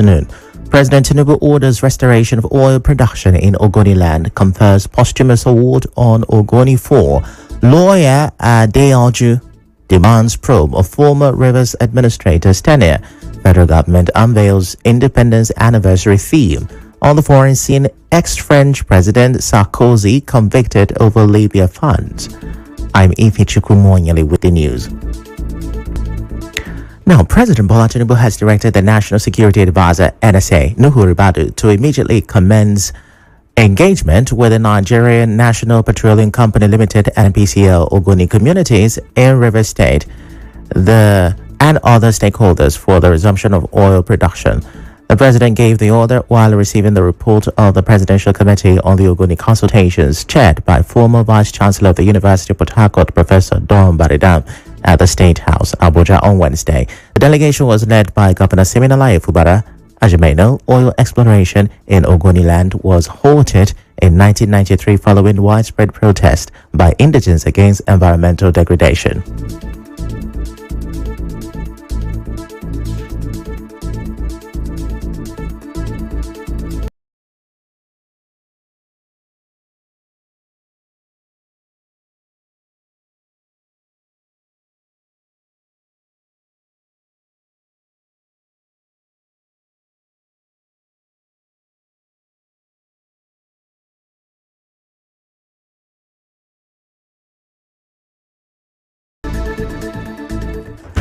afternoon. President Tinubu orders restoration of oil production in Ogoni land, confers posthumous award on Ogoni 4. Lawyer Adeoju demands probe of former Rivers administrator's tenure. Federal government unveils independence anniversary theme. On the foreign scene, ex-French President Sarkozy convicted over Libya funds. I'm Ifechukwu Muonyili with the news. Now, President Bola Tinubu has directed the National Security Advisor, NSA, Nuhu Ribadu, to immediately commence engagement with the Nigerian National Petroleum Company Limited (NPCL) Ogoni communities in Rivers State and other stakeholders for the resumption of oil production. The president gave the order while receiving the report of the Presidential Committee on the Ogoni consultations, chaired by former Vice Chancellor of the University of Port Harcourt, Professor Don Baridam, at the State House, Abuja, on Wednesday. The delegation was led by Governor Siminalayi Fubara. As you may know, oil exploration in Ogoni land was halted in 1993 following widespread protest by indigents against environmental degradation.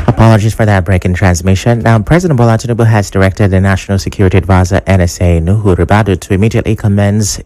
Apologies for that break in transmission. Now, President Bola Tinubu has directed the National Security Advisor, NSA, Nuhu Ribadu, to immediately commence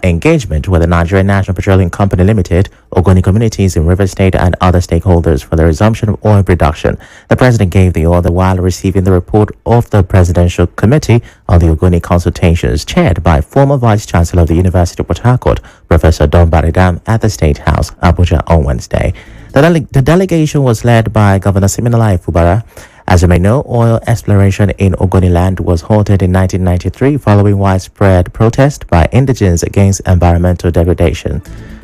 engagement with the Nigerian National Petroleum Company Limited, Ogoni communities in Rivers State and other stakeholders for the resumption of oil production. The president gave the order while receiving the report of the Presidential Committee on the Ogoni consultations, chaired by former Vice Chancellor of the University of Port Harcourt, Professor Don Baridam, at the State House, Abuja, on Wednesday. The delegation was led by Governor Siminalayi Fubara. As you may know, oil exploration in Ogoni land was halted in 1993 following widespread protest by indigents against environmental degradation.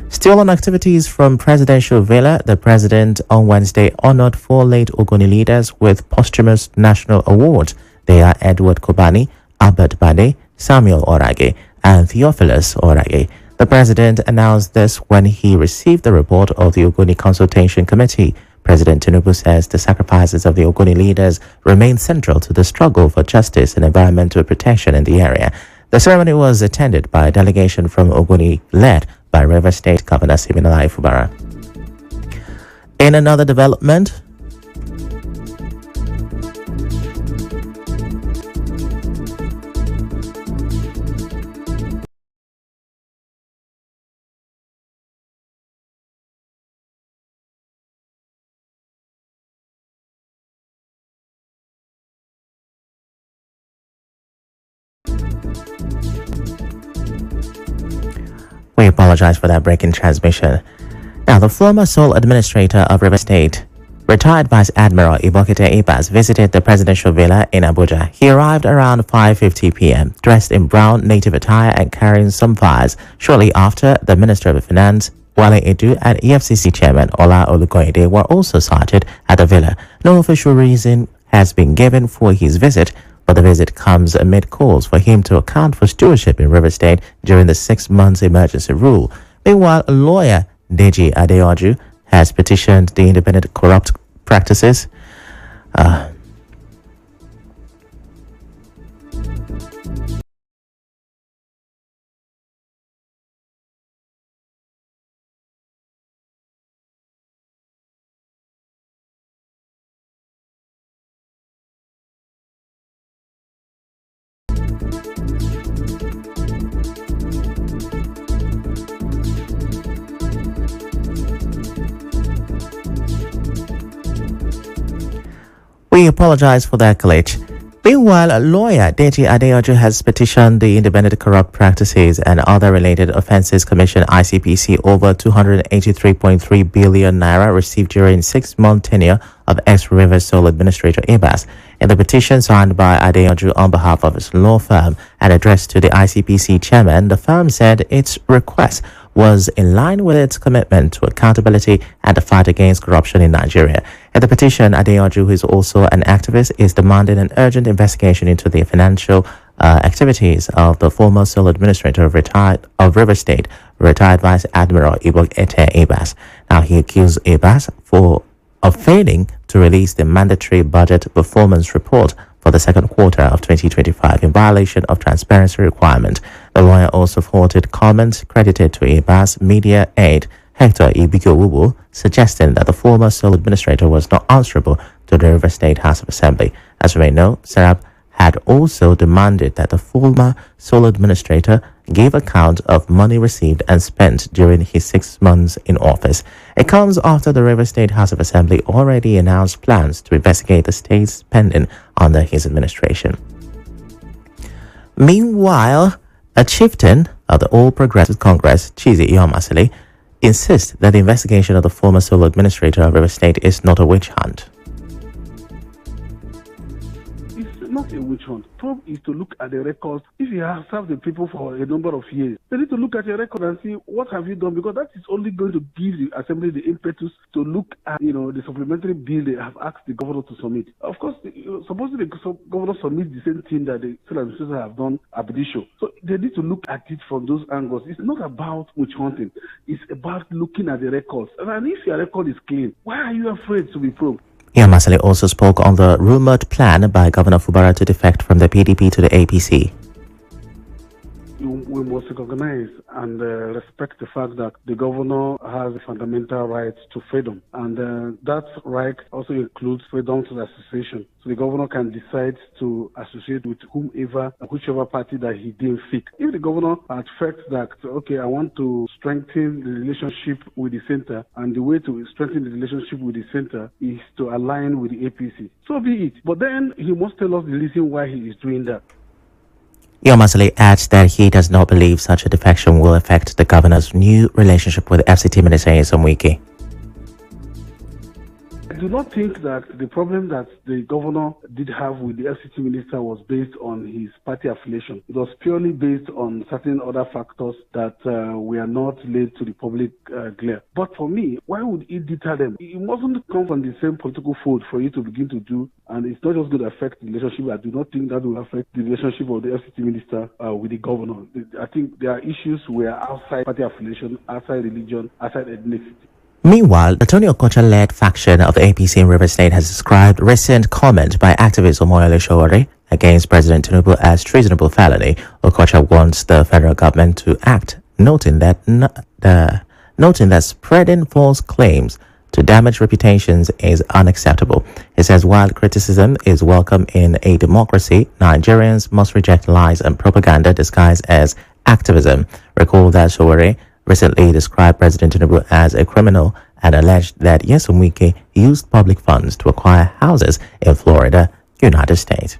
Still on activities from Presidential Villa, the president on Wednesday honored 4 late Ogoni leaders with posthumous national awards. They are Edward Kobani, Albert Bade, Samuel Orage, and Theophilus Orage. The president announced this when he received the report of the Ogoni Consultation Committee. President Tinubu says the sacrifices of the Ogoni leaders remain central to the struggle for justice and environmental protection in the area. The ceremony was attended by a delegation from Ogoni led by Rivers State Governor Siminalayi Fubara. In another development, we apologize for that break in transmission. Now, the former sole administrator of River State, retired Vice Admiral Ibokete Ibas, visited the Presidential Villa in Abuja. He arrived around 5:50 p.m., dressed in brown native attire and carrying some files. Shortly after, the Minister of Finance, Wale Edu, and EFCC Chairman Ola Olukoyede were also sighted at the villa. No official reason has been given for his visit, but the visit comes amid calls for him to account for stewardship in River State during the 6 months emergency rule. Meanwhile, lawyer Deji Adeoju has petitioned the Independent Corrupt Practices We apologize for that glitch. Meanwhile, lawyer Deji Adeoju has petitioned the Independent Corrupt Practices and Other Related Offences Commission (ICPC) over 283.3 billion naira received during 6-month tenure of ex-Rivers Sole Administrator Ibas. In the petition signed by Adeoju on behalf of his law firm and addressed to the ICPC chairman, the firm said its request was in line with its commitment to accountability and the fight against corruption in Nigeria. In the petition, Adeoju, who is also an activist, is demanding an urgent investigation into the financial activities of the former sole administrator of River State, retired Vice Admiral Ete Ebas. Now, he accused Ebas of failing to release the mandatory budget performance report for the second quarter of 2025 in violation of transparency requirement. The lawyer also forwarded comments credited to Ebas media aide Hector Ibigowubu, suggesting that the former sole administrator was not answerable to the River State House of Assembly. As we may know, Serap had also demanded that the former sole administrator gave account of money received and spent during his 6 months in office. It comes after the River State House of Assembly already announced plans to investigate the state's spending under his administration. Meanwhile, a chieftain of the All Progressive Congress, Chizi Iyomasili, insists that the investigation of the former sole administrator of River State is not a witch hunt. Not a witch hunt. Probe is to look at the records. If you have served the people for a number of years, they need to look at your record and see what have you done, because that is only going to give the assembly the impetus to look at the supplementary bill they have asked the governor to submit. Of course, supposedly the governor submits the same thing that the civil administrators have done at the show. So they need to look at it from those angles. It's not about witch hunting. It's about looking at the records. And if your record is clean, why are you afraid to be probed? Iyomasili also spoke on the rumored plan by Governor Fubara to defect from the PDP to the APC. We must recognize and respect the fact that the governor has a fundamental right to freedom, and that right also includes freedom to association. So the governor can decide to associate with whomever, whichever party that he deems fit. If the governor had felt that, okay, I want to strengthen the relationship with the center, and the way to strengthen the relationship with the center is to align with the APC, so be it. But then he must tell us the reason why he is doing that. Iyomasili adds that he does not believe such a defection will affect the governor's new relationship with FCT Minister Nyesom Wike. I do not think that the problem that the governor did have with the FCT minister was based on his party affiliation. It was purely based on certain other factors that were not laid to the public glare. But for me, why would it deter them? It mustn't come from the same political fold for you to begin to do, and it's not just going to affect the relationship. I do not think that will affect the relationship of the FCT minister with the governor. I think there are issues where outside party affiliation, outside religion, outside ethnicity. Meanwhile, the Tony Okocha-led faction of the APC in River State has described recent comment by activist Muonyili against President Tinubu as treasonable felony. Okocha wants the federal government to act, noting that spreading false claims to damage reputations is unacceptable. He says while criticism is welcome in a democracy, Nigerians must reject lies and propaganda disguised as activism. Recall that Sowore recently described President Tinubu as a criminal and alleged that Nyesom Wike used public funds to acquire houses in Florida, United States.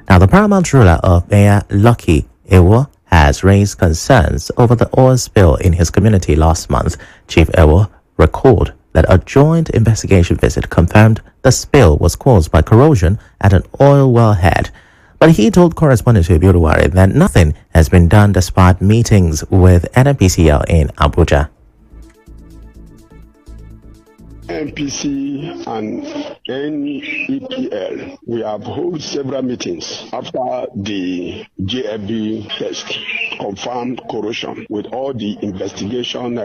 Now, the paramount ruler of Mayor Lucky Ewo has raised concerns over the oil spill in his community last month. Chief Ewo recalled that a joint investigation visit confirmed the spill was caused by corrosion at an oil wellhead. But he told correspondent to Ibiruwari that nothing has been done despite meetings with NNPCL in Abuja. NPC and NEPL, we have held several meetings after the JFB test confirmed corrosion, with all the investigation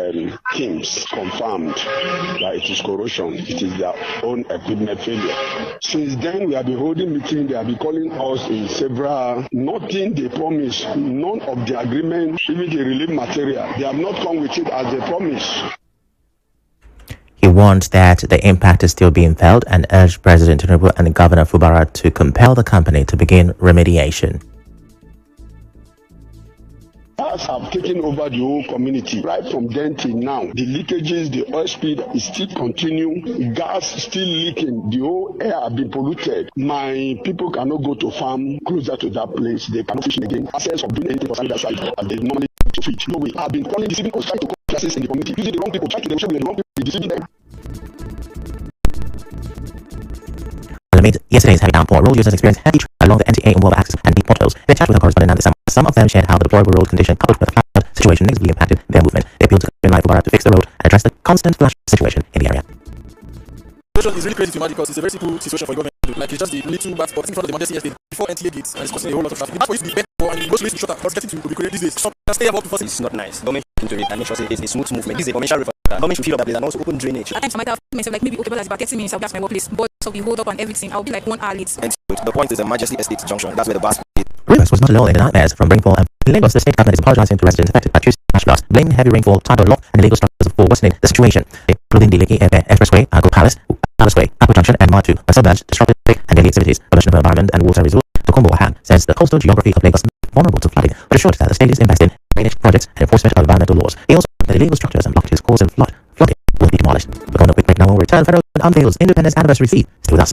teams confirmed that it is corrosion, it is their own equipment failure. Since then, we have been holding meetings, they have been calling us in several, nothing they promised, none of the agreement, even the relief material, they have not come with it as they promised. He warned that the impact is still being felt and urged President Tinubu and Governor Fubara to compel the company to begin remediation. Gas have taken over the whole community. Right from then till now, the leakages, the oil spill is still continuing. Gas still leaking. The whole air have been polluted. My people cannot go to farm closer to that place. They cannot fish again. Access of doing anything for that side as they normally to fish. No way. I've been calling deceiving us, trying to call classes in the community, using the wrong people, trying to demonstrate with the wrong people, deceiving them. Amid yesterday's heavy downpour, road users experienced heavy traffic along the NTA and World access and deep potholes. They chatted with our correspondent Andy. Some of them shared how the deplorable road condition coupled with the cloud situation negatively impacted their movement. They appealed streamline to fix the road and address the constant flash situation in the area. Situation is really crazy to imagine because it's a very simple situation for the government. Like it's just the little bad spot in front of the emergency estate before NTA gates and it's causing a whole lot of traffic. The bad for used to be better and the most to be shorter. But getting to be created these days. Some can stay up to 40. It's not nice. Government should into it and make sure it's a smooth movement. This is a commercial river. Government should fill up that place and also open drainage. At times I might have myself like maybe okay, but that's about 30 minutes. I'll get to my workplace, but so we hold up on everything. I'll be like 1 hour late. And the point is the Majesty Estate Junction. That's where the bus is. Rivers was not alone in the nightmares from rainfall, and in Lagos, the state government is apologizing to residents affected by two flash floods, blaming heavy rainfall, tidal lock, and illegal structures for worsening the situation, including the Lekki Expressway, Ago Palace Way, Upper Junction, and Mart 2, were submerged, disrupting and daily activities. Commissioner for Environment and Water Resources, Tokumbo Wahan, says the coastal geography of Lagos is vulnerable to flooding, but assured that the state is investing in drainage projects and enforcement of environmental laws. He also said that illegal structures and blockages causing flooding will be demolished. We're going to quick break now. We'll return. Federal unveils Independence Anniversary feed. Stay with us.